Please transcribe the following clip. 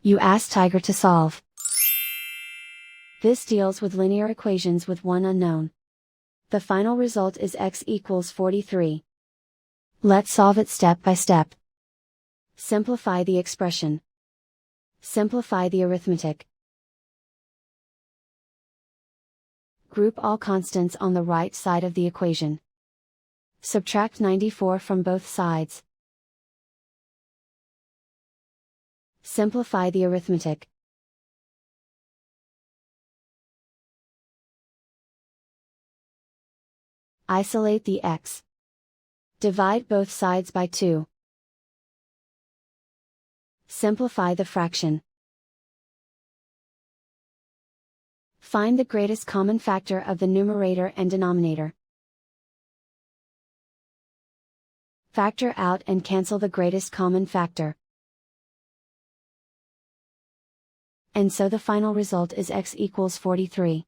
You ask Tiger to solve. This deals with linear equations with one unknown. The final result is x equals 43. Let's solve it step by step. Simplify the expression. Simplify the arithmetic. Group all constants on the right side of the equation. Subtract 94 from both sides. Simplify the arithmetic. Isolate the x. Divide both sides by 2. Simplify the fraction. Find the greatest common factor of the numerator and denominator. Factor out and cancel the greatest common factor. And so the final result is x equals 43.